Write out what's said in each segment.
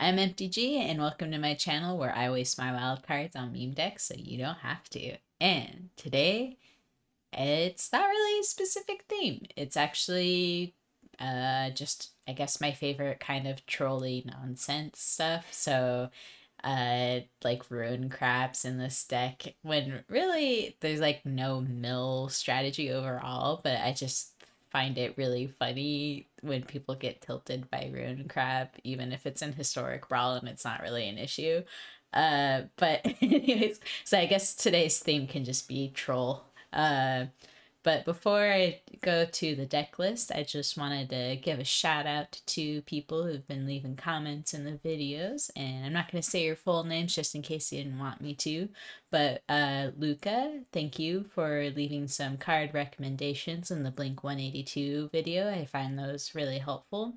I'm MTG, and welcome to my channel where I waste my wild cards on meme decks so you don't have to. And today, it's not really a specific theme. It's actually just, I guess, my favorite kind of trolly nonsense stuff. So, like ruin crabs in this deck when really there's like no mill strategy overall, but I just find it really funny when people get tilted by ruin crab, even if it's in historic brawl and it's not really an issue. But anyways, so I guess today's theme can just be troll. But before I go to the deck list, I just wanted to give a shout out to people who've been leaving comments in the videos. And I'm not going to say your full names just in case you didn't want me to. But Luca, thank you for leaving some card recommendations in the Blink 182 video. I find those really helpful.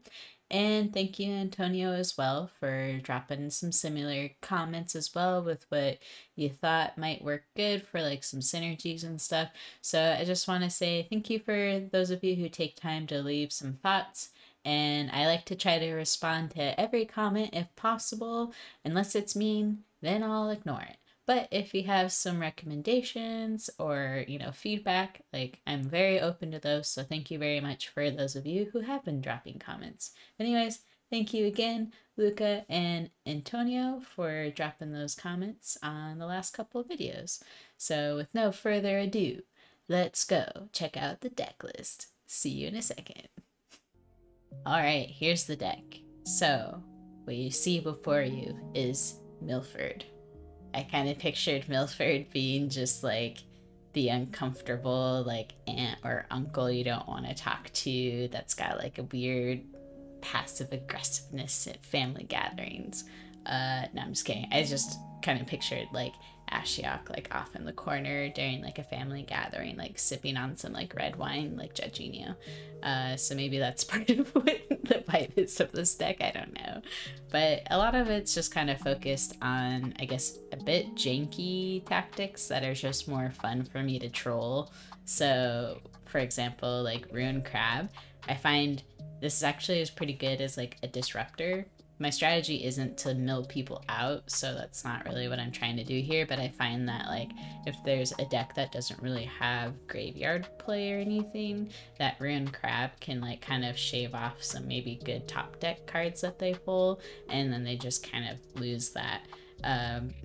And thank you, Antonio, as well, for dropping some similar comments as well with what you thought might work good for like some synergies and stuff. So I just want to say thank you for those of you who take time to leave some thoughts. And I like to try to respond to every comment if possible. Unless it's mean, then I'll ignore it. But if you have some recommendations or, feedback, like I'm very open to those. So thank you very much for those of you who have been dropping comments. Anyways, thank you again, Luca and Antonio, for dropping those comments on the last couple of videos. So with no further ado, let's go check out the deck list. See you in a second. All right, here's the deck. So what you see before you is Milford. I kind of pictured Milford being just like the uncomfortable like aunt or uncle you don't want to talk to that's got like a weird passive aggressiveness at family gatherings. No, I'm just kidding. I just kind of pictured like Ashiok like off in the corner during like a family gathering, like sipping on some like red wine, like Judginio. So maybe that's part of what the vibe is of this deck. I don't know, but a lot of it's just kind of focused on, I guess, a bit janky tactics that are just more fun for me to troll. So for example, like Ruin Crab, I find this actually is pretty good as like a disruptor. My strategy isn't to mill people out, so that's not really what I'm trying to do here, but I find that like if there's a deck that doesn't really have graveyard play or anything, that Ruin Crab can like kind of shave off some maybe good top deck cards that they pull, and then they just kind of lose that.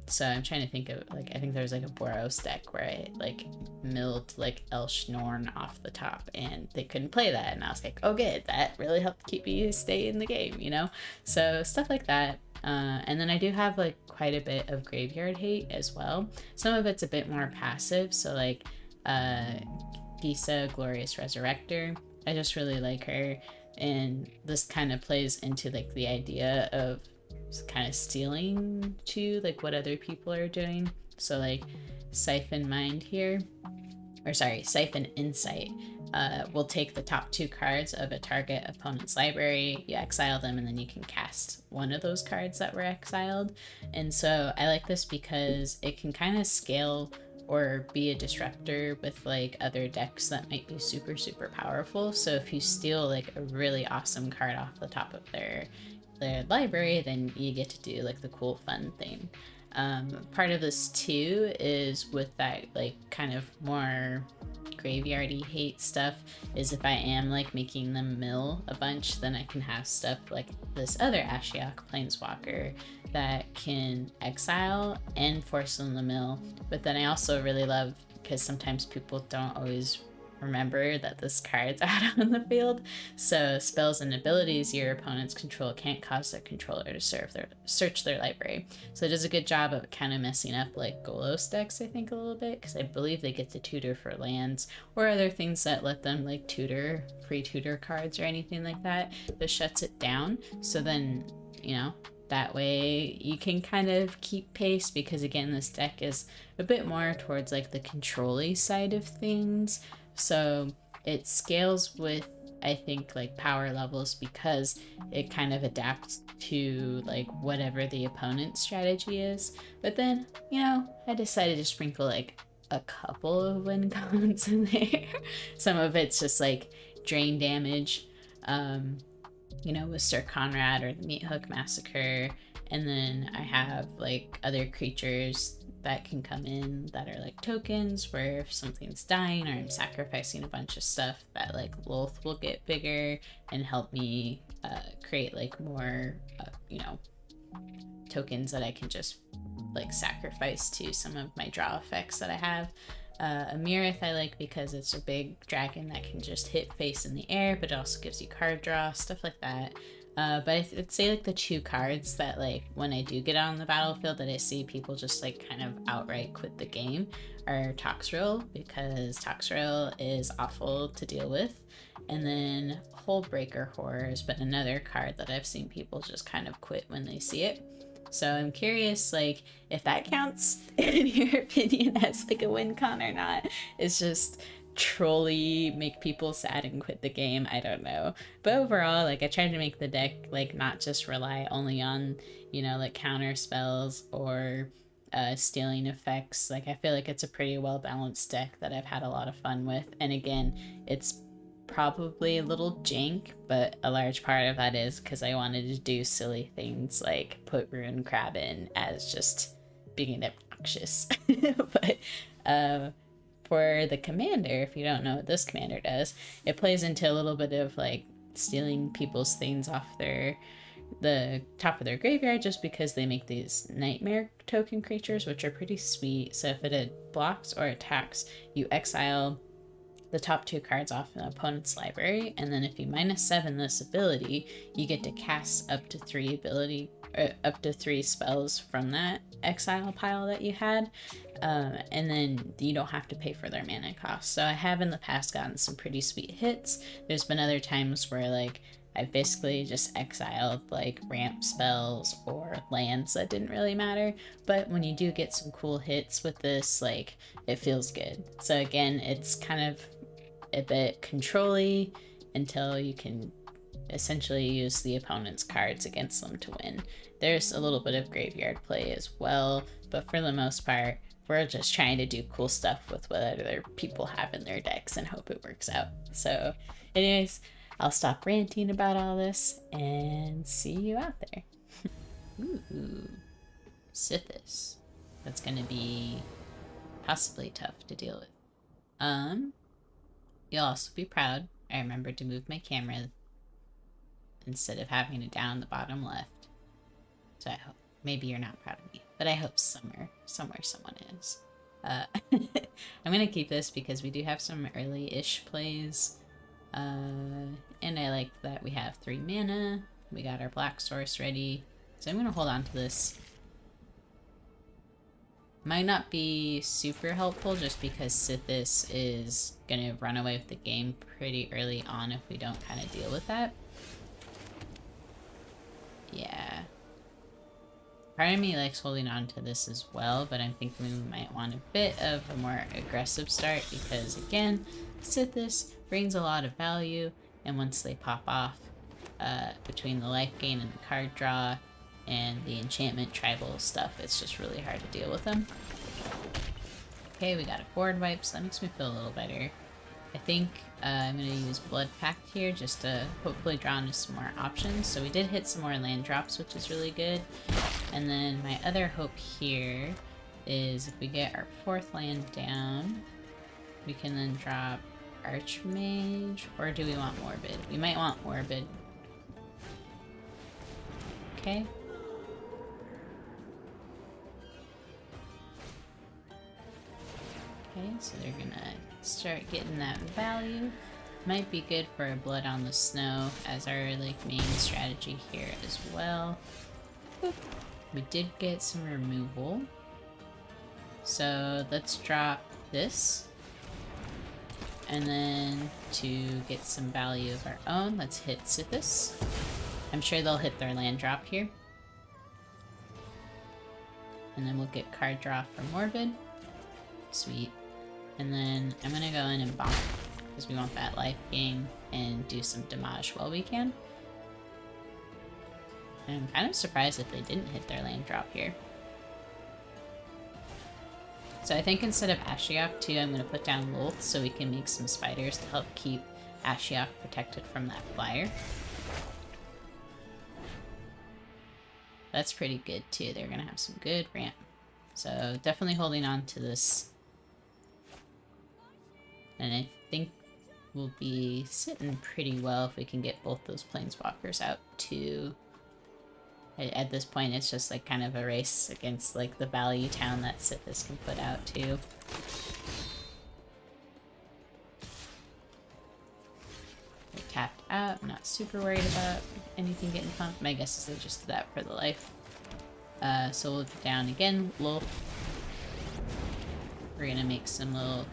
So I'm trying to think of like, I think there's like a Boros deck where I like milled like Elshnorn off the top and they couldn't play that, and I was like, oh good, that really helped keep me stay in the game, so stuff like that. And then I do have like quite a bit of graveyard hate as well. Some of it's a bit more passive, so like Gisa, Glorious Resurrector, I just really like her, and this kind of plays into like the idea of kind of stealing to like what other people are doing. So like Siphon Mind here, or sorry, Siphon Insight, will take the top 2 cards of a target opponent's library, you exile them, and then you can cast one of those cards that were exiled. And so I like this because it can kind of scale or be a disruptor with like other decks that might be super powerful. So if you steal like a really awesome card off the top of their library, then you get to do like the cool fun thing. Part of this too is with that like kind of more graveyardy hate stuff is if I am like making them mill a bunch, then I can have stuff like this other Ashiok Planeswalker that can exile and force them to mill. But then I also really love, because sometimes people don't always remember that this card's out on the field, so spells and abilities your opponents control can't cause their controller to search their library. So it does a good job of kind of messing up like Golos decks, I think, a little bit, because I believe they get to tutor for lands or other things that let them like tutor, free tutor cards or anything like that. This shuts it down, so then that way you can kind of keep pace, because again, this deck is a bit more towards like the control-y side of things. So it scales with, I think, like power levels, because it kind of adapts to like whatever the opponent's strategy is. But then, I decided to sprinkle like a couple of win cons in there. Some of it's just like drain damage, with Sir Conrad or the Meat Hook Massacre. And then I have like other creatures that can come in that are like tokens, where if something's dying or I'm sacrificing a bunch of stuff, that like Lolth will get bigger and help me create like more, you know, tokens that I can just like sacrifice to some of my draw effects that I have. Amirith I like because it's a big dragon that can just hit face in the air, but it also gives you card draw, stuff like that. But I'd say like the two cards that like when I do get out on the battlefield that I see people just like kind of outright quit the game are Toxrill, because Toxrill is awful to deal with. And then Hullbreaker Horror has been another card that I've seen people just kind of quit when they see it. So I'm curious, like, if that counts in your opinion as like a win con or not. It's just trolly make people sad and quit the game. I don't know. But overall, like, I tried to make the deck like not just rely only on, you know, like counter spells or stealing effects. Like, I feel like it's a pretty well balanced deck that I've had a lot of fun with. And again, it's probably a little jank, but a large part of that is because I wanted to do silly things like put Ruin Crab in as just being obnoxious. But for the commander, if you don't know what this commander does, it plays into a little bit of like stealing people's things off the top of their graveyard, just because they make these nightmare token creatures, which are pretty sweet. So if it blocks or attacks, you exile the top two cards off an opponent's library, and then if you -7 this ability, you get to cast up to three spells from that exile pile that you had, and then you don't have to pay for their mana cost. So I have in the past gotten some pretty sweet hits. There's been other times where like I basically just exiled like ramp spells or lands that didn't really matter. But when you do get some cool hits with this, like, it feels good. So again, it's kind of a bit control-y until you can essentially use the opponent's cards against them to win. There's a little bit of graveyard play as well, but for the most part, we're just trying to do cool stuff with what other people have in their decks and hope it works out. So anyways, I'll stop ranting about all this and see you out there. Ooh, Sythis. That's gonna be possibly tough to deal with. You'll also be proud I remembered to move my camera instead of having it down the bottom left. So I hope, maybe you're not proud of me, but I hope somewhere someone is. I'm gonna keep this because we do have some early-ish plays. And I like that we have 3 mana. We got our black source ready. So I'm gonna hold on to this. Might not be super helpful just because Sythis is gonna run away with the game pretty early on if we don't kind of deal with that. Yeah. Part of me likes holding on to this as well, but I'm thinking we might want a bit of a more aggressive start because, again, Sythis brings a lot of value, and once they pop off, between the life gain and the card draw and the enchantment tribal stuff, it's just really hard to deal with them. Okay, we got a board wipe, so that makes me feel a little better. I think I'm going to use Blood Pact here just to hopefully draw into some more options. So we did hit some more land drops, which is really good. And then my other hope here is if we get our 4th land down, we can then drop Archmage, or do we want Morbid? We might want Morbid. Okay. Okay, so they're gonna start getting that value. Might be good for a Blood on the Snow as our like main strategy here as well. Boop. We did get some removal. So let's drop this. And then to get some value of our own, let's hit Sythis. I'm sure they'll hit their land drop here. And then we'll get card draw for Morbid. Sweet. And then I'm gonna go in and bomb because we want that life gain and do some damage while we can. And I'm kind of surprised if they didn't hit their land drop here. So I think instead of Ashiok too, I'm going to put down Lolth so we can make some spiders to help keep Ashiok protected from that flyer. That's pretty good too. They're gonna have some good ramp. So definitely holding on to this. And I think we'll be sitting pretty well if we can get both those planeswalkers out too. At this point, it's just like kind of a race against like the value town that Sithis can put out too. They're tapped out. I'm not super worried about anything getting pumped. My guess is they just did that for the life. So we'll put down again, Lolth. We're gonna make some little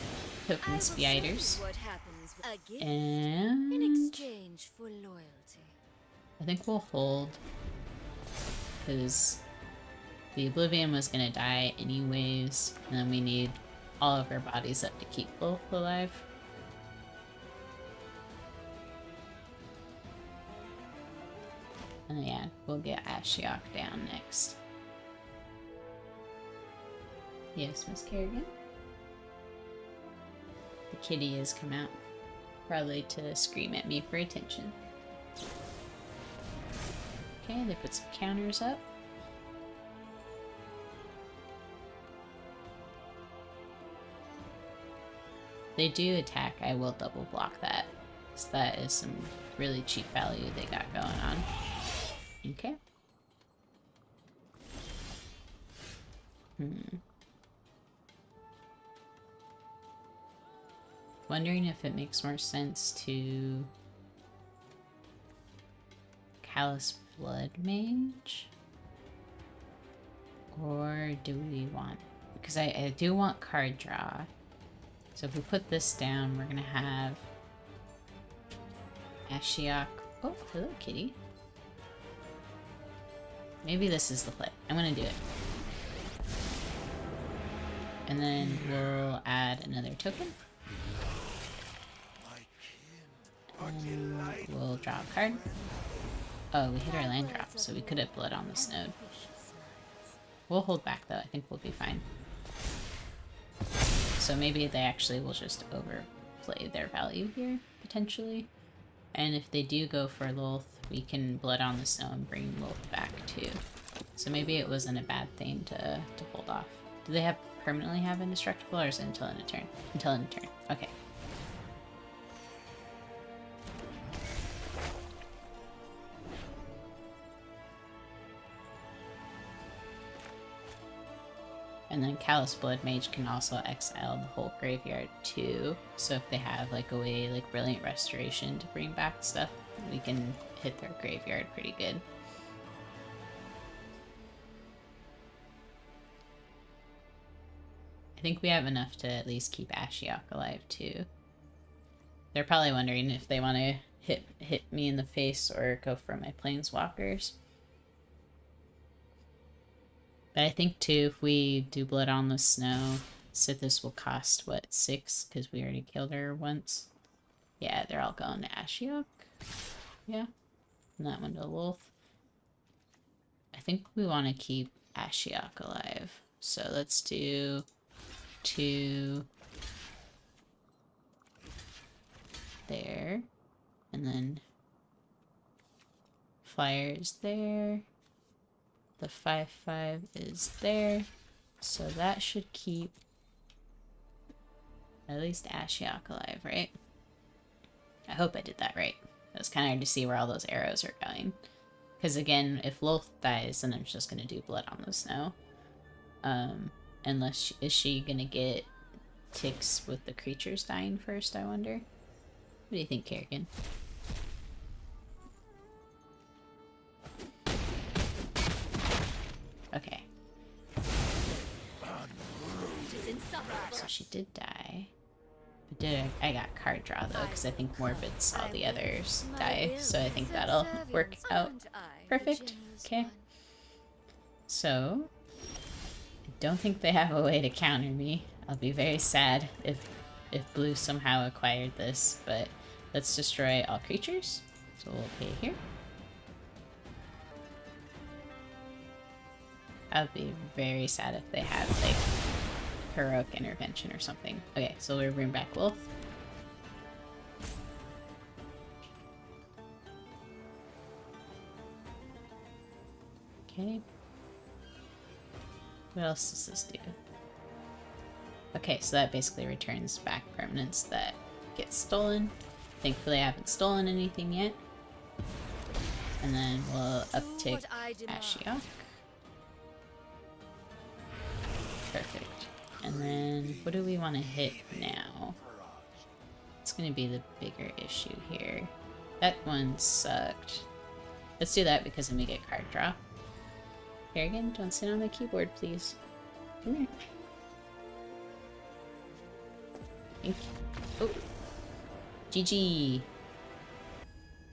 token spiders. And in exchange for loyalty. I think we'll hold, because the Oblivion was gonna die anyways, and then we need all of our bodies up to keep Lolth alive. And yeah, we'll get Ashiok down next. Yes, Miss Kerrigan? The kitty has come out. Probably to scream at me for attention. Okay, they put some counters up. They do attack, I will double block that. So that is some really cheap value they got going on. Okay. Wondering if it makes more sense to Callous Blood Mage, or do we want, because I do want card draw. So if we put this down, we're gonna have Ashiok. Oh, hello kitty. Maybe this is the play. I'm gonna do it. And then we'll add another token. And we'll draw a card. Oh, we hit our land drop, so we could have blood on this node. We'll hold back though, I think we'll be fine. So maybe they actually will just overplay their value here, potentially. And if they do go for Lolth, we can blood on the snow and bring Lolth back too. So maybe it wasn't a bad thing to hold off. Do they permanently have indestructible, or is it until end of turn? Until end of turn, okay. And then Callous Blood Mage can also exile the whole graveyard too. So if they have like a way like Brilliant Restoration to bring back stuff, we can hit their graveyard pretty good. I think we have enough to at least keep Ashiok alive too. They're probably wondering if they want to hit me in the face or go for my planeswalkers. But I think too, if we do blood on the snow, Sithis will cost, what, 6? Because we already killed her once. Yeah, they're all going to Ashiok. Yeah. And that one to Lolth. I think we want to keep Ashiok alive. So let's do 2 there. And then flyers there. The 5/5 is there, so that should keep at least Ashiok alive, right? I hope I did that right. It was kind of hard to see where all those arrows are going. Because again, if Lolth dies, then I'm just going to do blood on the snow. Unless, is she going to get ticks with the creatures dying first, I wonder? What do you think, Kerrigan? Okay. So she did die. But I got card draw though, because I think Morbid saw the others die. So I think that'll work out perfect. Okay. So, I don't think they have a way to counter me. I'll be very sad if blue somehow acquired this, but let's destroy all creatures. So we'll pay here. I would be very sad if they had, like, heroic intervention or something. Okay, so we'll bring back Lolth. Okay. What else does this do? Okay, so that basically returns back permanents that get stolen. Thankfully I haven't stolen anything yet. And then we'll uptick Ashiok. Perfect. And then what do we want to hit now? It's going to be the bigger issue here. That one sucked. Let's do that because then we get card draw. Here again, don't sit on the keyboard, please. Come here. Thank you. Oh. GG.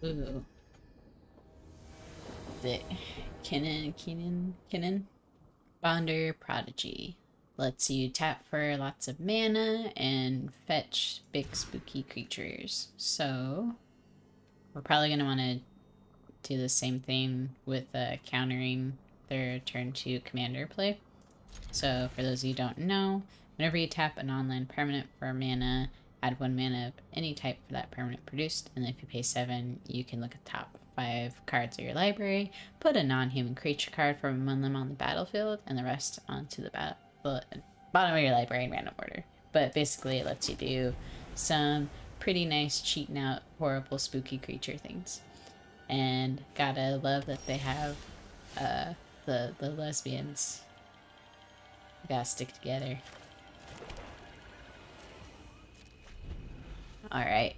Ooh. The Kinnan? Bonder Prodigy. Lets you tap for lots of mana and fetch big spooky creatures. So, we're probably going to want to do the same thing with countering their turn 2 commander play. So, for those of you who don't know, whenever you tap a non-land permanent for mana, add 1 mana of any type for that permanent produced, and if you pay 7, you can look at the top 5 cards of your library, put a non-human creature card from among them on the battlefield, and the rest onto the bottom of your library in random order. But basically it lets you do some pretty nice cheating out horrible spooky creature things. And gotta love that they have the lesbians. Gotta stick together. Alright.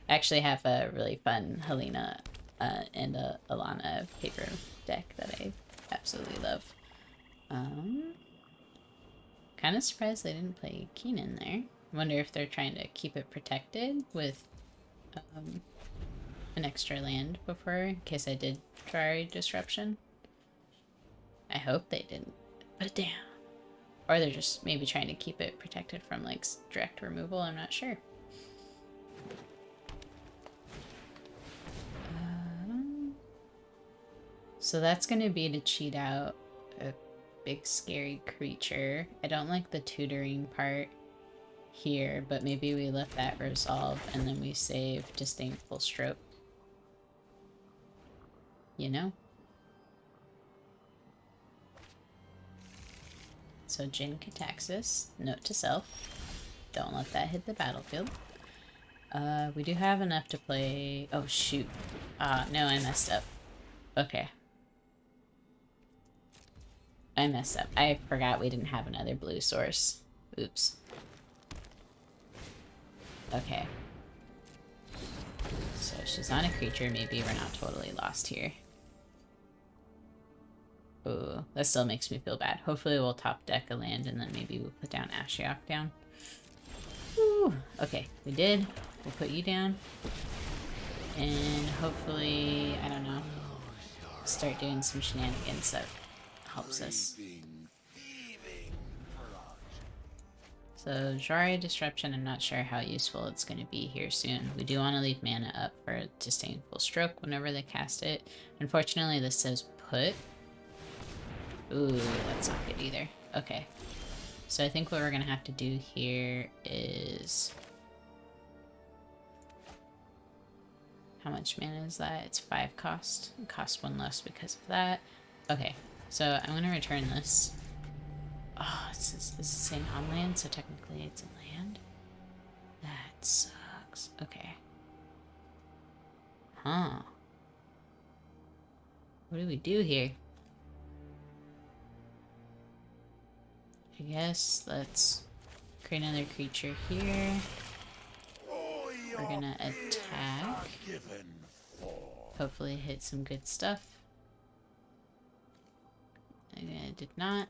I actually have a really fun Helena and Alana paper deck that I absolutely love. Kind of surprised they didn't play Keenan there. I wonder if they're trying to keep it protected with an extra land before, in case I did try Disruption. I hope they didn't. Put it down. Or they're just maybe trying to keep it protected from like direct removal, I'm not sure. So that's going to be to cheat out a big scary creature. I don't like the tutoring part here, but maybe we let that resolve and then we save Disdainful Stroke. You know? So Jin Cataxis, note to self, don't let that hit the battlefield. We do have enough to play... Oh shoot. No, I messed up. Okay. I messed up. I forgot we didn't have another blue source. Oops. Okay. So she's on a creature. Maybe we're not totally lost here. Ooh, that still makes me feel bad. Hopefully we'll top deck a land and then maybe we'll put down Ashiok down. Ooh. Okay, we did. We'll put you down. And hopefully, I don't know, start doing some shenanigans that helps us. So Jari Disruption, I'm not sure how useful it's going to be here soon. We do want to leave mana up for Disdainful Stroke whenever they cast it. Unfortunately, this says put. Ooh, that's not good either. Okay. So I think what we're going to have to do here is... How much mana is that? It's 5 cost. It costs 1 less because of that. Okay, so I'm going to return this. Oh, is it saying on land? So technically it's a land? That sucks. Okay. Huh. What do we do here? I guess let's create another creature here. We're gonna attack. Hopefully hit some good stuff. I did not.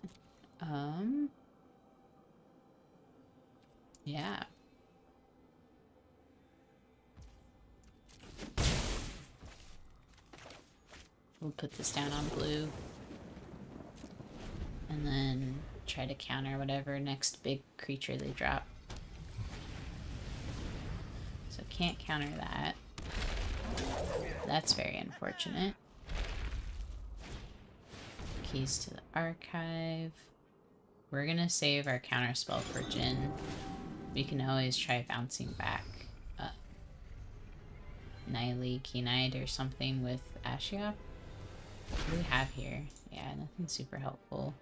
Yeah. We'll put this down on blue. And then try to counter whatever next big creature they drop. So can't counter that. That's very unfortunate. Keys to the archive. We're gonna save our counter spell for Jin. We can always try bouncing back Nile Keenite or something with Ashiok. What do we have here? Yeah, nothing super helpful.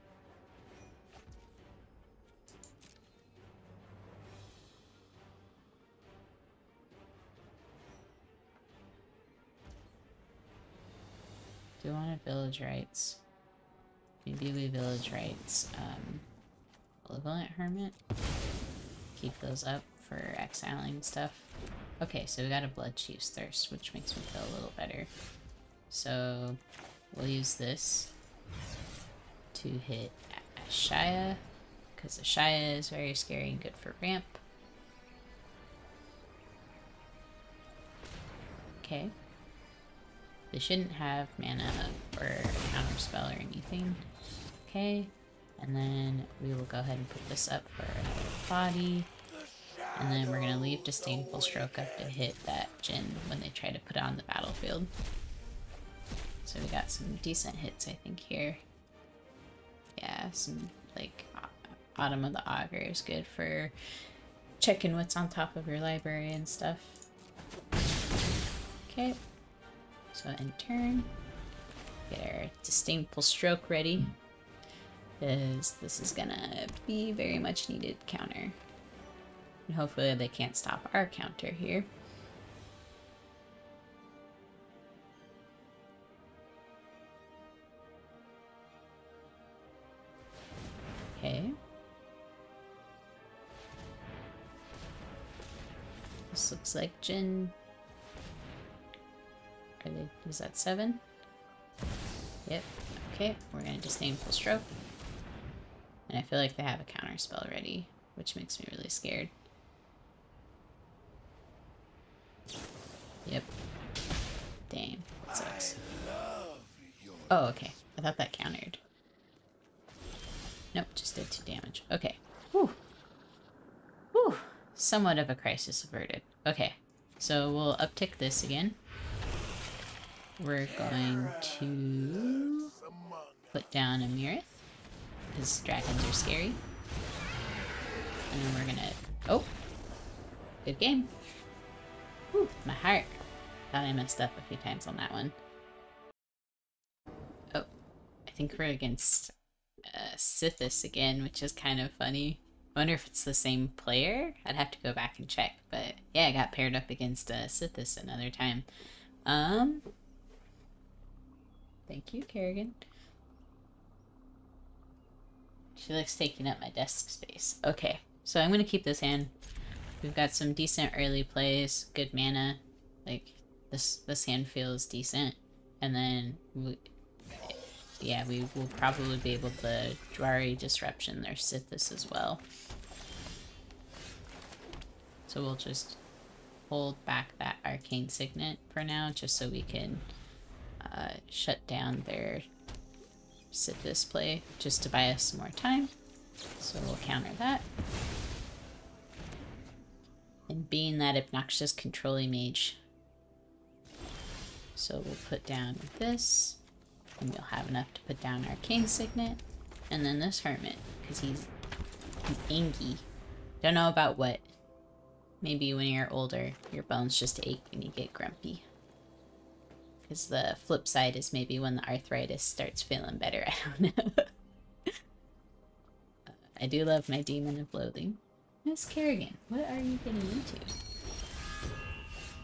Do we want a village rights? Maybe we village rights. Malevolent Hermit. Keep those up for exiling stuff. Okay, so we got a Blood Chief's Thirst, which makes me feel a little better. So we'll use this to hit Ashaya, because Ashaya is very scary and good for ramp. Okay. They shouldn't have mana or counter spell or anything. Okay. And then we will go ahead and put this up for another body. And then we're going to leave Disdainful Stroke up to hit that Jinn when they try to put it on the battlefield. So we got some decent hits, I think, here. Yeah, some, like, Autumn of the Augur is good for checking what's on top of your library and stuff. Okay. So end turn. Get our Disdainful Stroke ready. Because this is gonna be very much needed counter. And hopefully they can't stop our counter here. Okay. This looks like Jinn. Are they, was that 7? Yep. Okay, we're gonna Disdainful Stroke. And I feel like they have a counter spell ready, which makes me really scared. Yep. Dang, that sucks. Oh, okay. I thought that countered. Nope, just did 2 damage. Okay. Whew. Whew. Somewhat of a crisis averted. Okay, so we'll uptick this again. We're going to put down a Mirith, because dragons are scary. And then we're gonna... Oh! Good game. Whew, my heart. Thought I messed up a few times on that one. Oh, I think we're against Sithis again, which is kind of funny. I wonder if it's the same player? I'd have to go back and check, but yeah, I got paired up against Sithis another time. Thank you, Kerrigan. She likes taking up my desk space. Okay, so I'm gonna keep this hand. We've got some decent early plays, good mana. Like, this hand feels decent. And then, we will probably be able to Jwari Disruption their Sithis as well. So we'll just hold back that Arcane Signet for now, just so we can shut down their Sithis play, just to buy us some more time. So we'll counter that. And being that obnoxious controlling mage. So we'll put down this. And we'll have enough to put down Arcane Signet. And then this Hermit, because he's angy. Don't know about what. Maybe when you're older, your bones just ache and you get grumpy. Because the flip side is maybe when the arthritis starts feeling better. I don't know. I do love my Demon of Loathing. Miss Kerrigan, what are you getting into?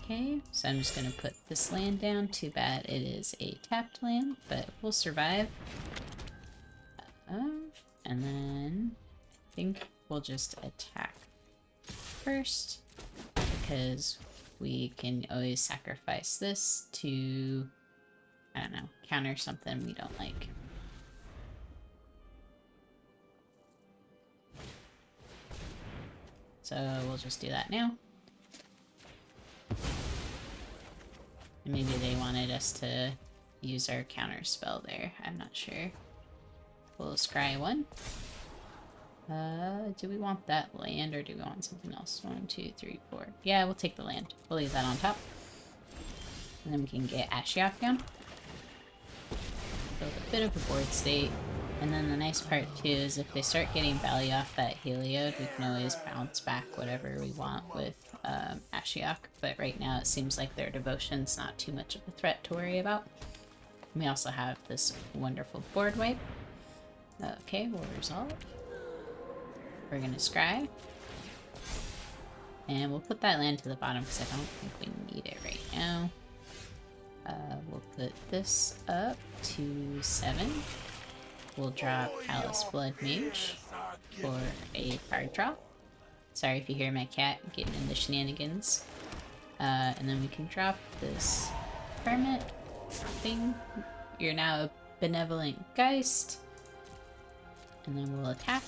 Okay, so I'm just going to put this land down. Too bad it is a tapped land, but we'll survive. And then I think we'll just attack first, because we can always sacrifice this to, I don't know, counter something we don't like. So we'll just do that now. And maybe they wanted us to use our counter spell there. I'm not sure. We'll scry 1. Do we want that land or do we want something else? 1, 2, 3, 4. Yeah, we'll take the land. We'll leave that on top. And then we can get Ashiok down. Build a bit of a board state. And then the nice part too is if they start getting value off that Heliod, we can always bounce back whatever we want with Ashiok. But right now it seems like their devotion's not too much of a threat to worry about. We also have this wonderful board wipe. Okay, we'll resolve. We're gonna scry. And we'll put that land to the bottom because I don't think we need it right now. We'll put this up to 7. We'll drop Callous Blood Mage for a card draw. Sorry if you hear my cat getting into shenanigans. And then we can drop this Hermit thing. You're now a Benevolent Geist. And then we'll attack.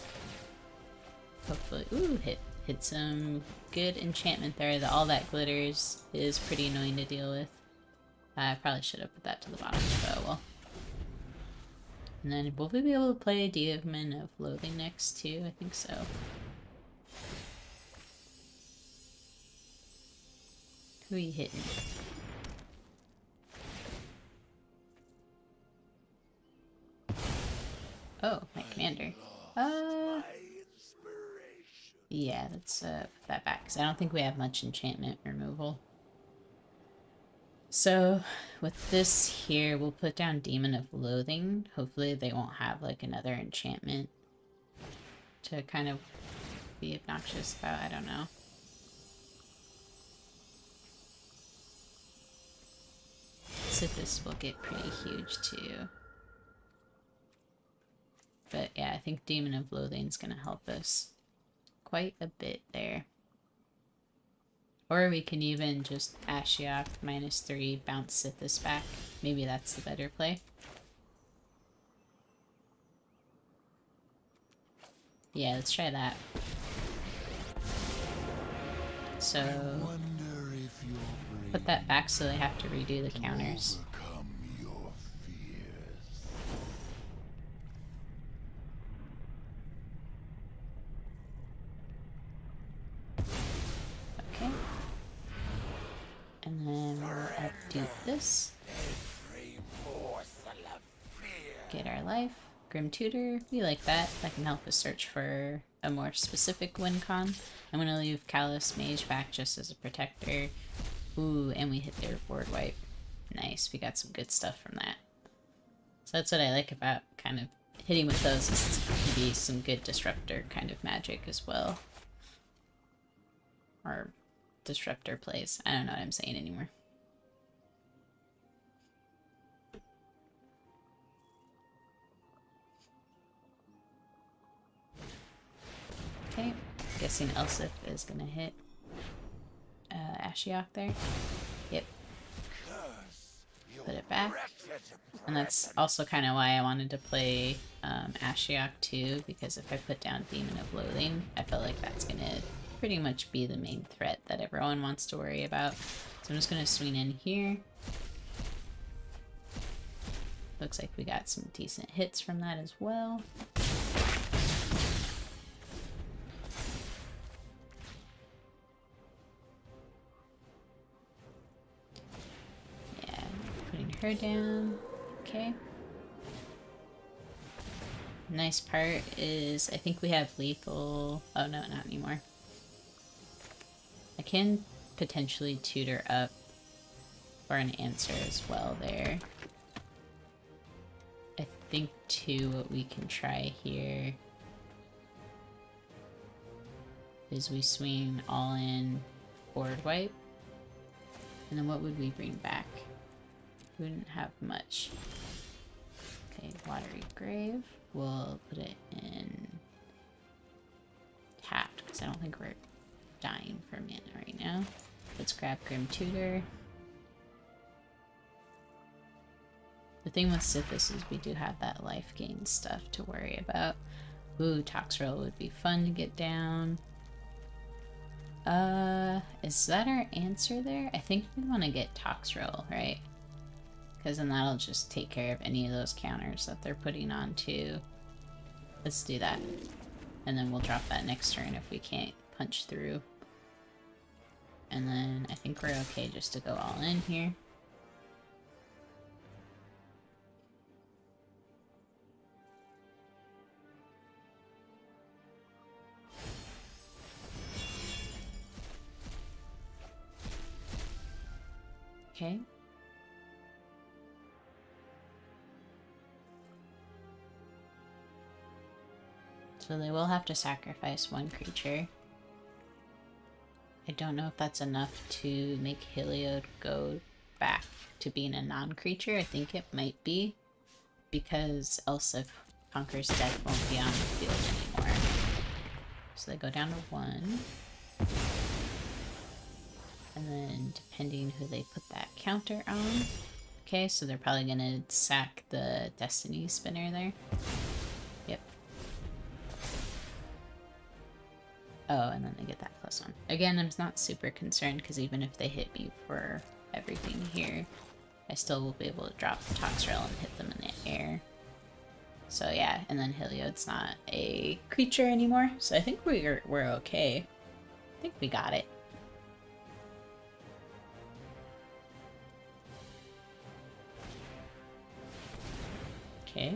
Hopefully, ooh, hit some good enchantment there. All that glitters is pretty annoying to deal with. I probably should have put that to the bottom, but oh well. And then will we be able to play Demon of Loathing next too? I think so. Who are you hitting? Oh, my commander. Yeah, let's put that back, because I don't think we have much enchantment removal. So, with this here, we'll put down Demon of Loathing. Hopefully they won't have, like, another enchantment to kind of be obnoxious about. I don't know. Sithis will get pretty huge, too. But, yeah, I think Demon of Loathing is going to help us quite a bit there. Or we can even just Ashiok -3, bounce Sithis back. Maybe that's the better play. Yeah, let's try that. So, put that back so they have to redo the counters. Okay. And then we'll updo this. Get our life. Grim Tutor, we like that. That can help us search for a more specific win con. I'm gonna leave Callous Mage back just as a protector. Ooh, and we hit their board wipe. Nice, we got some good stuff from that. So that's what I like about kind of hitting with those, is it can be some good disruptor kind of magic as well. Or disruptor plays. I don't know what I'm saying anymore. Okay, guessing Elsif is gonna hit Ashiok there. Yep. Put it back. And that's also kind of why I wanted to play Ashiok too, because if I put down Demon of Loathing, I felt like that's gonna pretty much be the main threat that everyone wants to worry about. So I'm just gonna swing in here. Looks like we got some decent hits from that as well. Her down. Okay. Nice part is I think we have lethal. Oh no, not anymore. I can potentially tutor up for an answer as well there. I think too what we can try here is we swing all in board wipe. And then what would we bring back? We wouldn't have much. Okay, Watery Grave. We'll put it in tapped, because I don't think we're dying for mana right now. Let's grab Grim Tutor. The thing with Sithis is we do have that life gain stuff to worry about. Ooh, Toxrill would be fun to get down. Is that our answer there? I think we want to get Toxrill, right? Because then that'll just take care of any of those counters that they're putting on too. Let's do that. And then we'll drop that next turn if we can't punch through. And then I think we're okay just to go all in here. Okay. So they will have to sacrifice one creature. I don't know if that's enough to make Heliod go back to being a non-creature. I think it might be, because Elsif Conquers Death won't be on the field anymore. So they go down to 1. And then depending who they put that counter on. Okay, so they're probably gonna sack the Destiny Spinner there. Yep. Oh, and then they get that +1. Again, I'm not super concerned because even if they hit me for everything here, I still will be able to drop Toxrill and hit them in the air. So yeah, and then Heliod's not a creature anymore, so I think we're okay. I think we got it. Okay.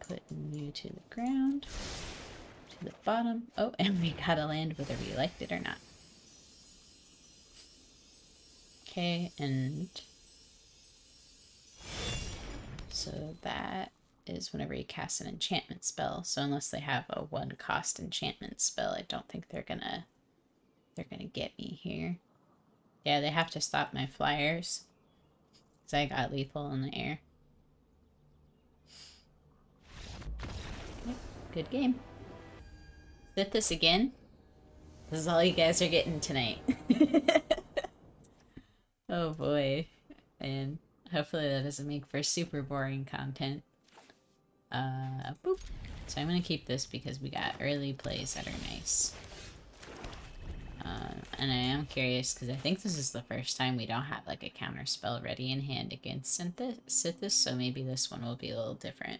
Putting you to the ground, to the bottom. Oh, and we gotta land whether we liked it or not. Okay, and so that is whenever you cast an enchantment spell. So unless they have a 1-cost enchantment spell, I don't think they're gonna get me here. Yeah, they have to stop my flyers, because I got lethal in the air. Yep, good game. Sit this again. This is all you guys are getting tonight. Oh boy. And hopefully that doesn't make for super boring content. Boop. So I'm gonna keep this because we got early plays that are nice. And I am curious because I think this is the first time we don't have like a counter spell ready in hand against Sithis, so maybe this one will be a little different.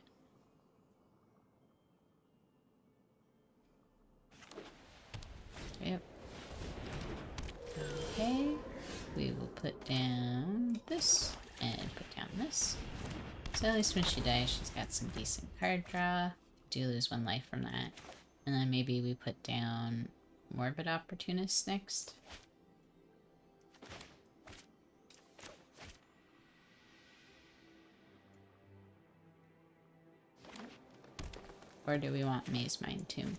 Yep. Okay. We will put down this and put down this. So at least when she dies, she's got some decent card draw. Do lose 1 life from that. And then maybe we put down Morbid Opportunist next. Or do we want Maze Mind Tomb?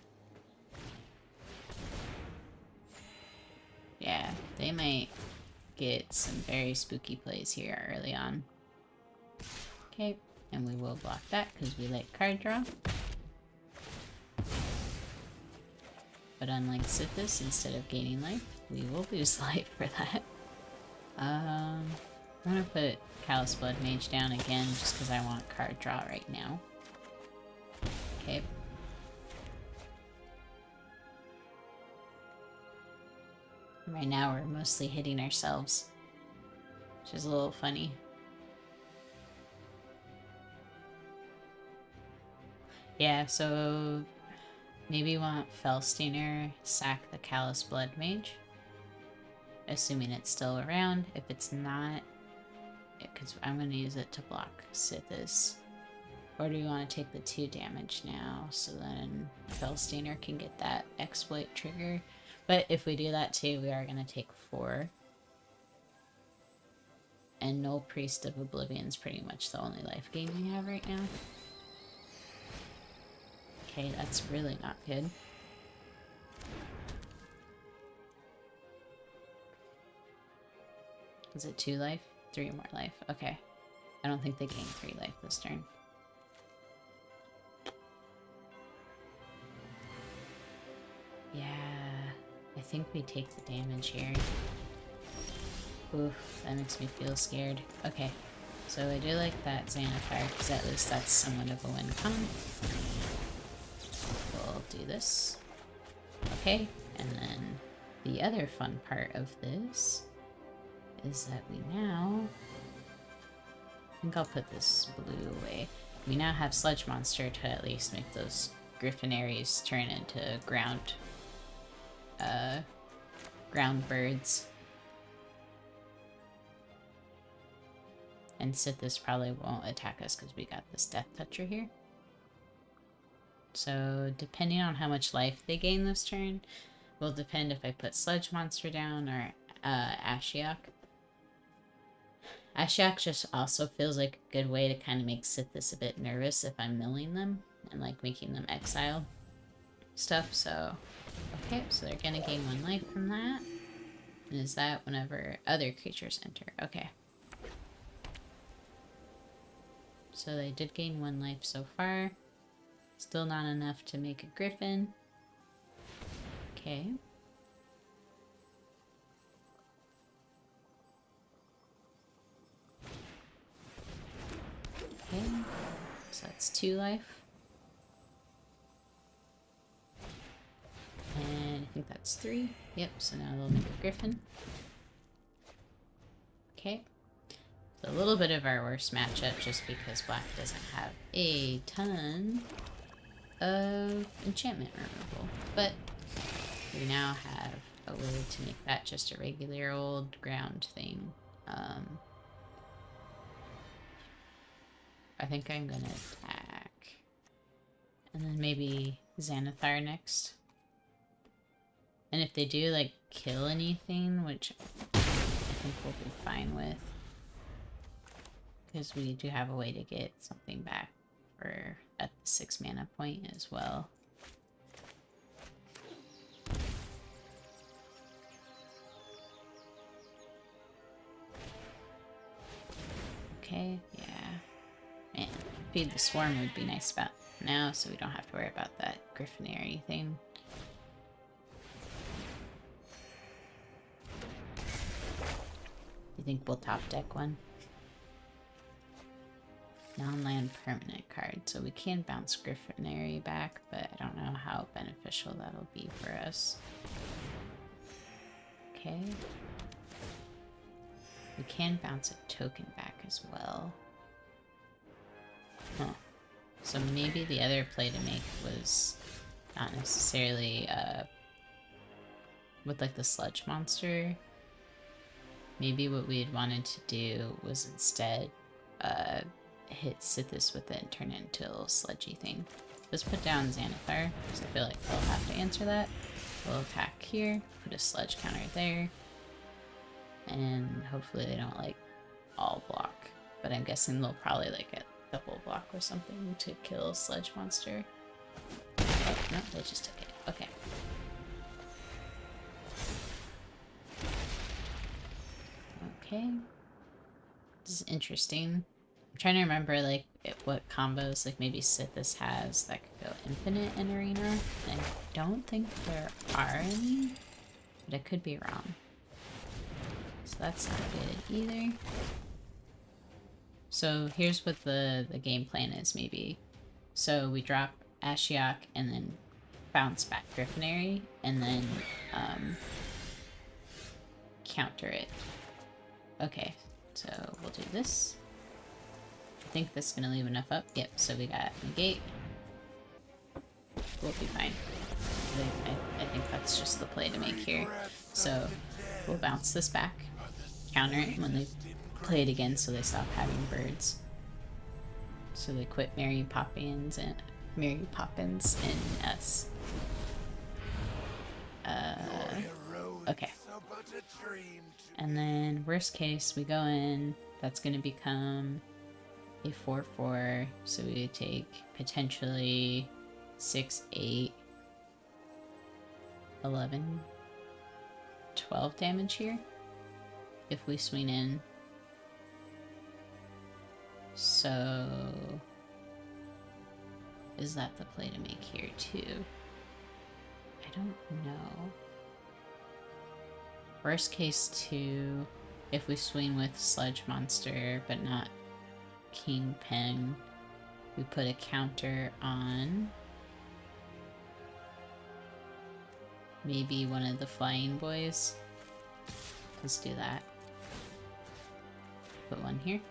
Yeah, they might get some very spooky plays here early on. Okay, and we will block that because we like card draw. But unlike Sithis, instead of gaining life, we will lose life for that. I'm gonna put Callous Blood Mage down again just because I want card draw right now. Okay. Right now we're mostly hitting ourselves, which is a little funny. Yeah, so maybe you want Felsteiner, sack the Callous Blood Mage. Assuming it's still around. If it's not, because I'm going to use it to block Sithis. Or do you want to take the 2 damage now so then Felsteiner can get that exploit trigger? But if we do that too, we are going to take 4. And Null Priest of Oblivion is pretty much the only life gain we have right now. Okay, that's really not good. Is it 2 life? 3 more life. Okay. I don't think they gain 3 life this turn. Yeah, I think we take the damage here. Oof, that makes me feel scared. Okay, so I do like that Xanathar, because at least that's somewhat of a win con. We'll do this. Okay, and then the other fun part of this is that we now... I think I'll put this blue away. We now have Sludge Monster to at least make those Griffonaries turn into ground birds. And Sithis probably won't attack us because we got this Death Toucher here. So depending on how much life they gain this turn will depend if I put Sludge Monster down or Ashiok. Ashiok just also feels like a good way to kind of make Sithis a bit nervous if I'm milling them and like making them exile stuff. So, okay, so they're gonna gain 1 life from that. And is that whenever other creatures enter? Okay. So they did gain 1 life so far. Still not enough to make a griffin. Okay. Okay. So that's 2 life. And I think that's 3. Yep, so now they'll make a griffin. Okay. So a little bit of our worst matchup just because black doesn't have a ton of enchantment removal. But we now have a way to make that just a regular old ground thing. I think I'm gonna attack. And then maybe Xanathar next. And if they do, like, kill anything, which I think we'll be fine with. Because we do have a way to get something back for at the 6 mana point as well. Okay, yeah. Man, Feed the Swarm would be nice about now, so we don't have to worry about that Griffinary thing. You think we'll top deck one? Non-land permanent card, so we can bounce Griffinary back, but I don't know how beneficial that'll be for us. Okay. We can bounce a token back as well. Huh. So maybe the other play to make was not necessarily with like the sludge monster. Maybe what we had wanted to do was instead hit Sithis with it and turn it into a little sludgy thing. Let's put down Xanathar, because I feel like they'll have to answer that. We'll attack here, put a sludge counter there, and hopefully they don't like all block. But I'm guessing they'll probably like get double block or something to kill a sludge monster. Oh, no, they just took it. Okay. Okay. This is interesting. I'm trying to remember like what combos like maybe Sithis has that could go infinite in Arena. And I don't think there are any, but I could be wrong. So that's not good either. So here's what the game plan is maybe. So we drop Ashiok and then bounce back Griffinary and then counter it. Okay, so we'll do this. I think this is gonna leave enough up. Yep, so we got negate. We'll be fine. I think that's just the play to make here. So we'll bounce this back, counter it when they play it again so they stop having birds. So they quit Mary Poppins and us. Okay. And then worst case we go in, that's gonna become a 4/4, so we would take potentially 6, 8, 11, 12 damage here if we swing in. So is that the play to make here too? I don't know. Worst case 2, if we swing with Sludge Monster but not Kingpin, we put a counter on maybe one of the Flying Boys. Let's do that. Put one here.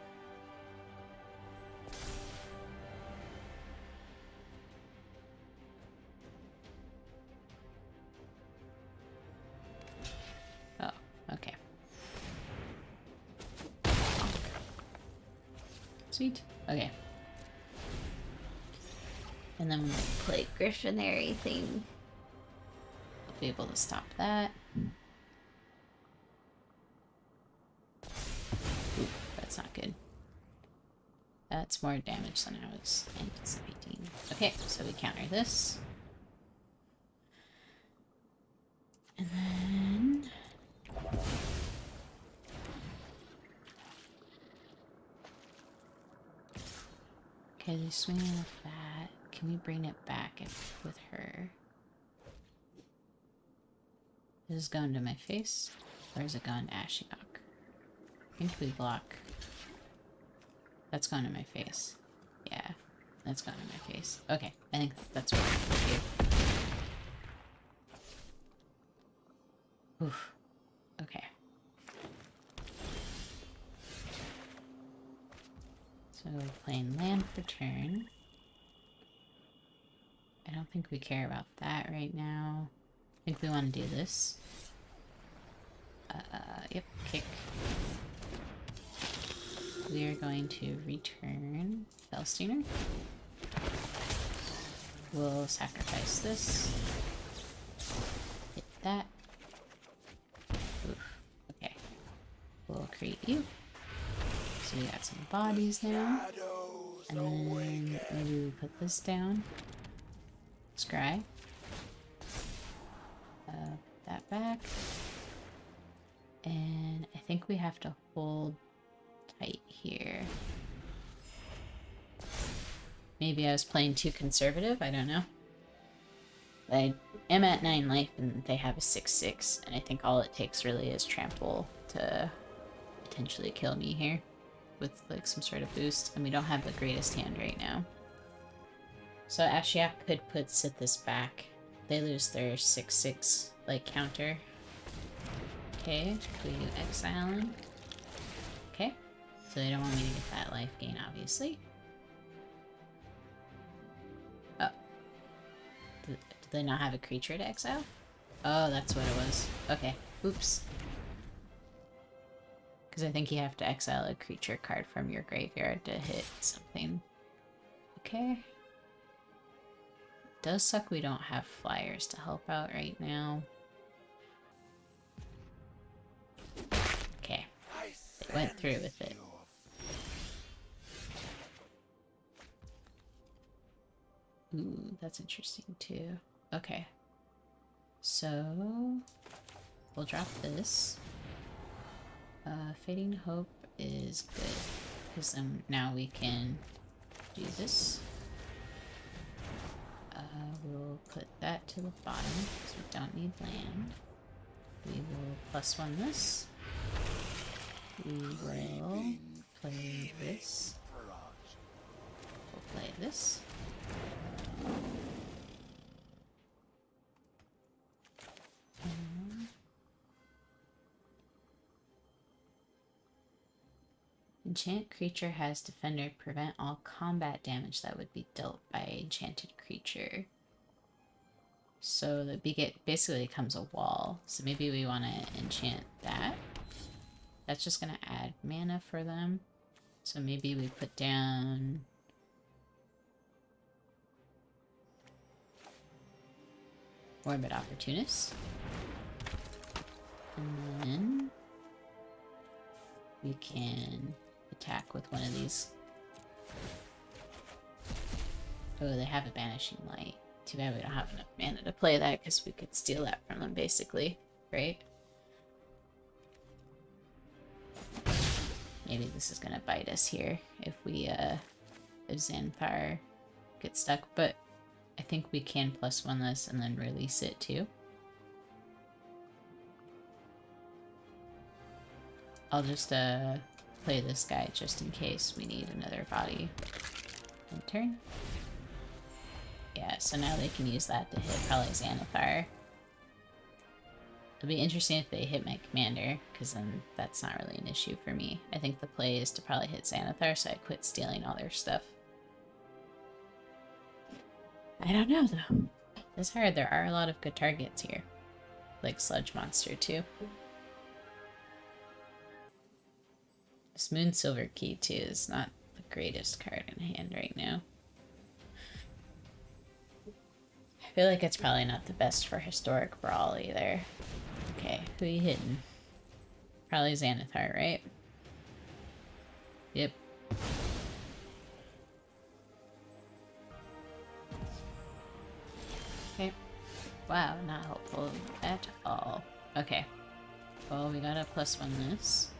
Oh, okay. Sweet. Okay. And then when we play Griffinary thing, we'll be able to stop that. Ooh, that's that's not good. That's more damage than I was anticipating. Okay, so we counter this. And then... okay, they swing with that. Can we bring it back with her? Is this going to my face? Or is it going to Ashiok? I think we block. That's going to my face. Yeah, that's going to my face. Okay, I think that's what we're going to do. Oof. Okay. So we're playing land for turn. I don't think we care about that right now. I think we want to do this. Yep, kick. We are going to return Felsteiner. We'll sacrifice this. Hit that. Oof. Okay. We'll create you. So we got some bodies now. And then maybe we put this down. Scry. Put that back. And I think we have to hold tight here. Maybe I was playing too conservative, I don't know. I am at 9 life and they have a 6/6, and I think all it takes really is trample to potentially kill me here with like some sort of boost, and we don't have the greatest hand right now. So Ashiok could put Sithis back. They lose their 6/6 like counter. Okay, we do exiling. Okay, so they don't want me to get that life gain, obviously. Oh. Do they not have a creature to exile? Oh, that's what it was. Okay, oops. Because I think you have to exile a creature card from your graveyard to hit something. Okay. It does suck we don't have flyers to help out right now. Okay. They went through with it. Ooh, that's interesting too. Okay. So we'll drop this. Fading Hope is good, because then now we can do this. We'll put that to the bottom, because we don't need land. We will +1 this. We will play this. We'll play this. Enchant creature has defender, prevent all combat damage that would be dealt by enchanted creature. So the basically becomes a wall. So maybe we want to enchant that. That's just going to add mana for them. So maybe we put down... Morbid Opportunist. And then we can attack with one of these. Oh, they have a Banishing Light. Too bad we don't have enough mana to play that, because we could steal that from them, basically. Right? Maybe this is gonna bite us here if we, if Xanathar gets stuck, but I think we can +1 this and then release it too. I'll just, play this guy just in case we need another body. End turn. Yeah, so now they can use that to hit probably Xanathar. It'll be interesting if they hit my commander, because then that's not really an issue for me. I think the play is to probably hit Xanathar, so I quit stealing all their stuff. I don't know, though. It's hard. There are a lot of good targets here. Like Sludge Monster, too. This Moon Silver Key, too, is not the greatest card in hand right now. I feel like it's probably not the best for Historic Brawl, either. Okay, who are you hitting? Probably Xanathar, right? Yep. Okay. Wow, not helpful at all. Okay. Well, we got a +1 this.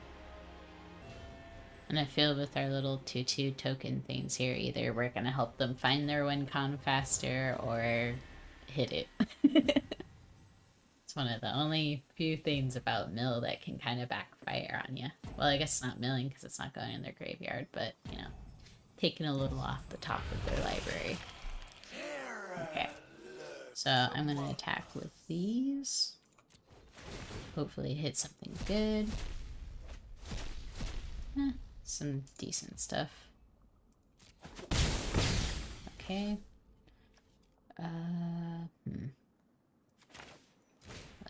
And I feel with our little 2/2 token things here, either we're gonna help them find their win con faster or hit it. It's one of the only few things about mill that can kind of backfire on you. Well, I guess it's not milling because it's not going in their graveyard, but, you know, taking a little off the top of their library. Okay. So I'm going to attack with these. Hopefully hit something good. Some decent stuff. Okay. I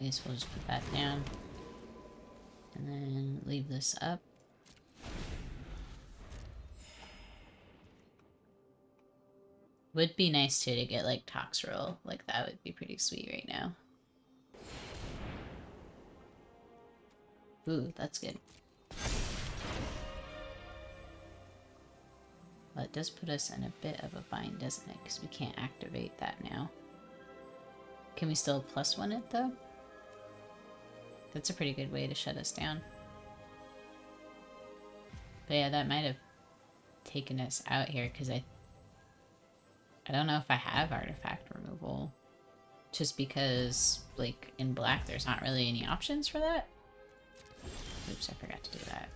guess we'll just put that down. And then leave this up. Would be nice too to get like Toxrill. Like that would be pretty sweet right now. Ooh, that's good. Well, it does put us in a bit of a bind, doesn't it? Because we can't activate that now. Can we still +1 it though? That's a pretty good way to shut us down. But yeah, that might have taken us out here because I don't know if I have artifact removal. Just because, like, in black there's not really any options for that. Oops, I forgot to do that.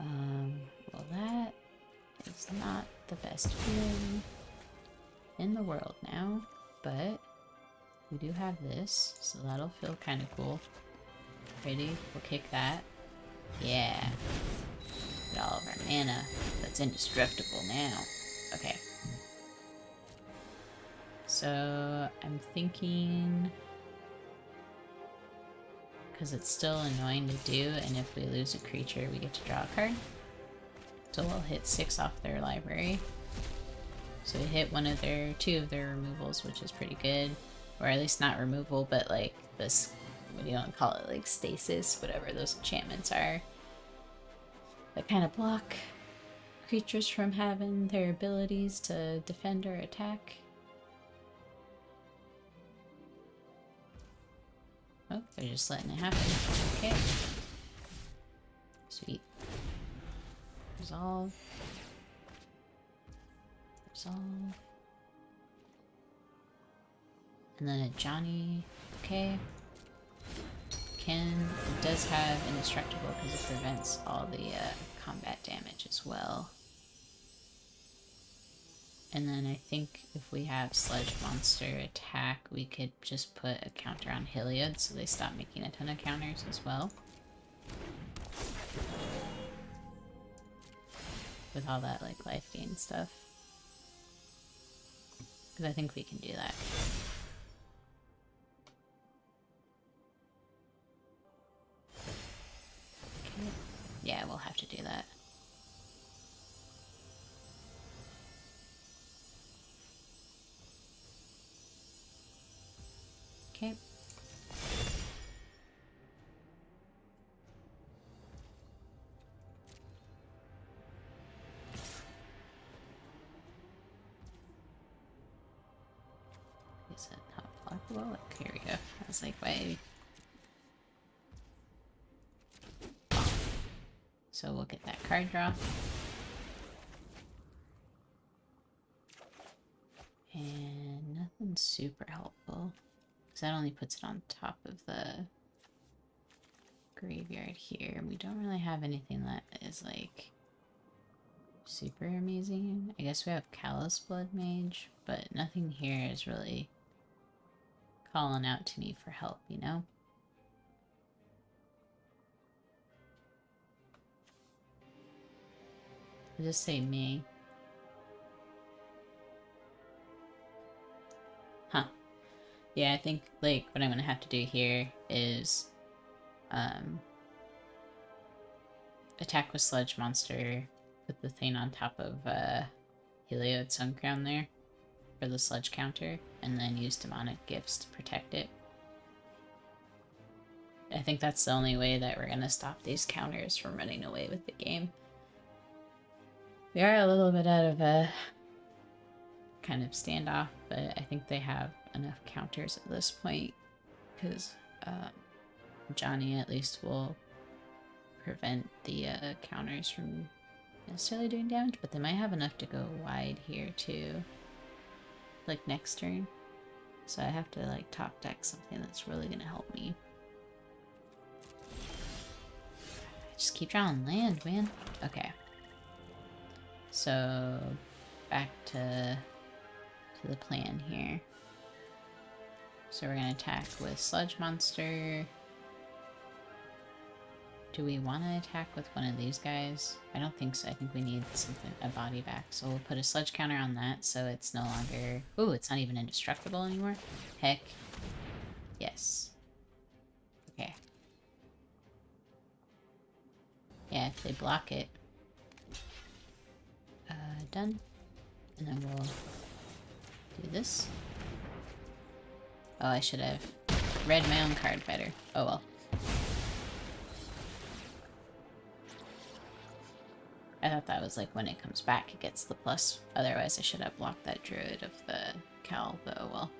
Oh. Well, that is not the best feeling in the world now, but we do have this, so that'll feel kind of cool. Ready? We'll kick that. Yeah. Get all of our mana. That's indestructible now. Okay. So, I'm thinking... because it's still annoying to do, and if we lose a creature, we get to draw a card. So we'll hit 6 off their library. So we hit two of their removals, which is pretty good. Or at least not removal, but like this, what do you want to call it, like stasis, whatever those enchantments are. That kind of block creatures from having their abilities to defend or attack. Oh, they're just letting it happen. Okay. Sweet. Resolve. Resolve. And then a Johnny. Okay. It does have indestructible because it prevents all the combat damage as well. And then I think if we have Sludge Monster attack, we could just put a counter on Heliod so they stop making a ton of counters as well. With all that like life gain stuff. Because I think we can do that. Okay. Yeah, we'll have to do that. Okay. Is it not blockable? Like, here we go. I was like, wait. So we'll get that card draw. And nothing super helpful. Because that only puts it on top of the graveyard here. We don't really have anything that is like super amazing. I guess we have Callous Blood Mage, but nothing here is really calling out to me for help, you know? I'll just say me. Huh. Yeah, I think, like, what I'm gonna have to do here is, attack with Sludge Monster, put the thing on top of, Heliod Suncrown there, for the Sludge counter, and then use Demonic Gifts to protect it. I think that's the only way that we're gonna stop these counters from running away with the game. We are a little bit out of a kind of standoff, but I think they have enough counters at this point because Johnny at least will prevent the counters from necessarily doing damage, but they might have enough to go wide here too, like next turn. So I have to like top deck something that's really gonna help me. Just keep drawing land, man. Okay. So back to the plan here. So we're gonna attack with Sludge Monster. Do we want to attack with one of these guys? I don't think so. I think we need something, a body back. So we'll put a sludge counter on that so it's no longer... Ooh, it's not even indestructible anymore. Heck. Yes. Okay. Yeah, if they block it. Done. And then we'll do this. Oh, I should have read my own card better. Oh well. I thought that was like when it comes back it gets the plus. Otherwise I should have blocked that druid of the cowl, but oh well.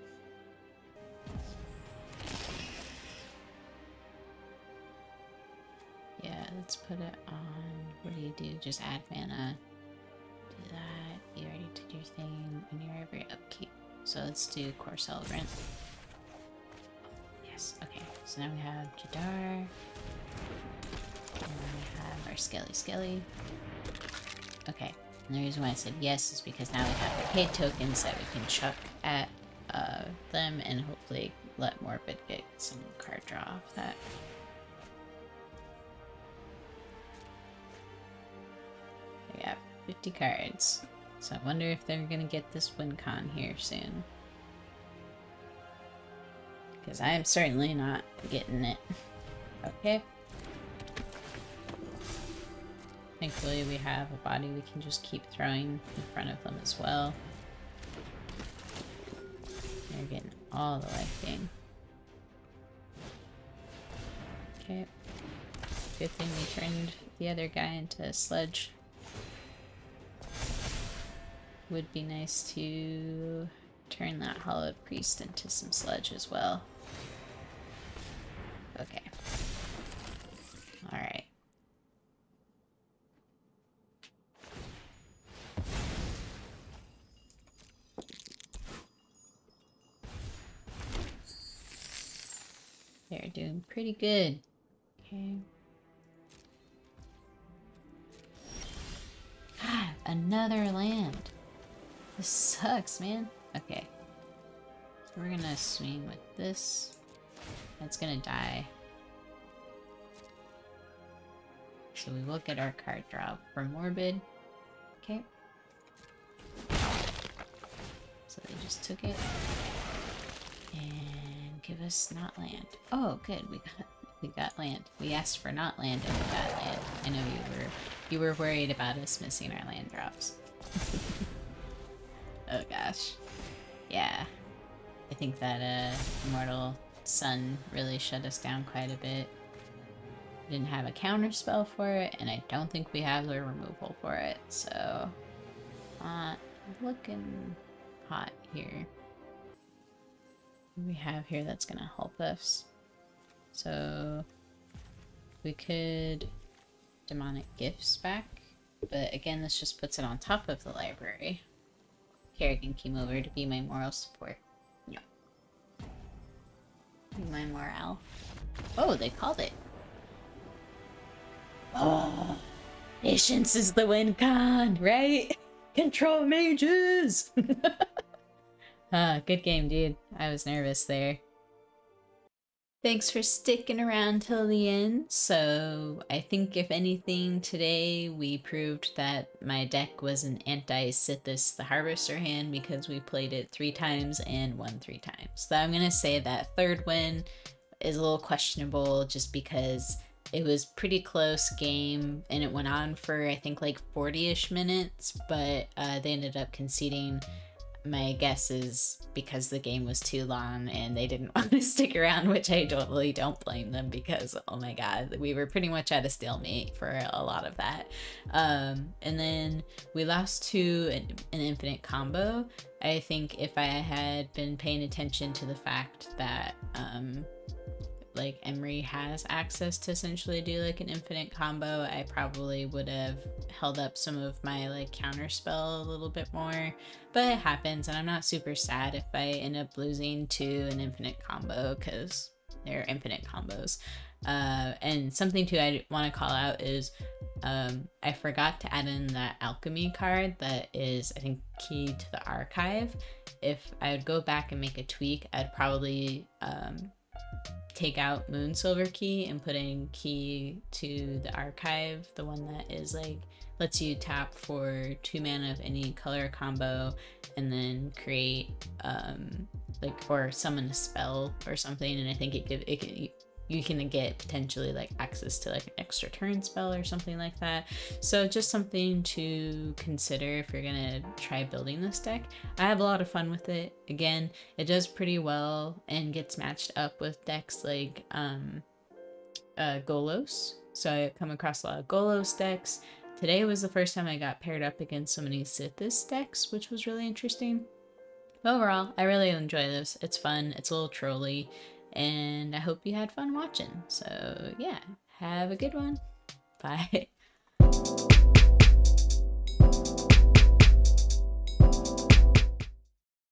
Yeah, let's put it on... What do you do? Just add mana. Do that. You already did your thing on your every upkeep. So let's do Corcel Rent. Yes, okay. So now we have Jadar. And then we have our Skelly. Okay, and the reason why I said yes is because now we have the paid tokens that we can chuck at them and hopefully let Morbid get some card draw off that. We got 50 cards, so I wonder if they're gonna get this win con here soon. Because I am certainly not getting it. Okay. Thankfully we have a body we can just keep throwing in front of them as well. They're getting all the life gain. Okay. Good thing we turned the other guy into a sludge. Would be nice to turn that Hollowed Priest into some sludge as well. Okay. Alright. They're doing pretty good. Okay. Another land. This sucks, man. Okay. So we're gonna swing with this. It's gonna die. So we will get our card draw for Morbid. Okay. So they just took it. And give us not land. Oh, good. We got land. We asked for not land and we got land. I know you were worried about us missing our land drops. Oh gosh. Yeah. I think that Immortal Sun really shut us down quite a bit. We didn't have a counter spell for it, and I don't think we have the removal for it, so looking hot here. What do we have here that's gonna help us? So we could Demonic Gifts back, but again this just puts it on top of the library. Kerrigan came over to be my moral support. Yeah. Be my morale. Oh, they called it. Oh, patience is the win con, right? Control mages! Good game, dude. I was nervous there. Thanks for sticking around till the end. So I think if anything today we proved that my deck was an anti-Sithis the Harvester hand because we played it 3 times and won 3 times. So I'm gonna say that third win is a little questionable just because it was pretty close game and it went on for I think like 40-ish minutes, but they ended up conceding my guess is because the game was too long and they didn't want to stick around, which I totally don't blame them, because oh my god, we were pretty much at a stalemate for a lot of that. And then we lost to an infinite combo. I think if I had been paying attention to the fact that like Emery has access to essentially do like an infinite combo, I probably would have held up some of my like counter spell a little bit more, but it happens, and I'm not super sad if I end up losing to an infinite combo, because they're infinite combos. And something too I want to call out is I forgot to add in that alchemy card that is, I think, key to the archive. If I would go back and make a tweak, I'd probably take out Moonsilver Key and put in Key to the archive, the one that is like lets you tap for 2 mana of any color combo and then create like, or summon a spell or something, and I think you can get potentially like access to like an extra turn spell or something like that. So just something to consider if you're gonna try building this deck. I have a lot of fun with it. Again, it does pretty well and gets matched up with decks like Golos. So I come across a lot of Golos decks. Today was the first time I got paired up against so many Sithis decks, which was really interesting. But overall, I really enjoy this. It's fun, it's a little trolly, and I hope you had fun watching. So yeah, have a good one. Bye.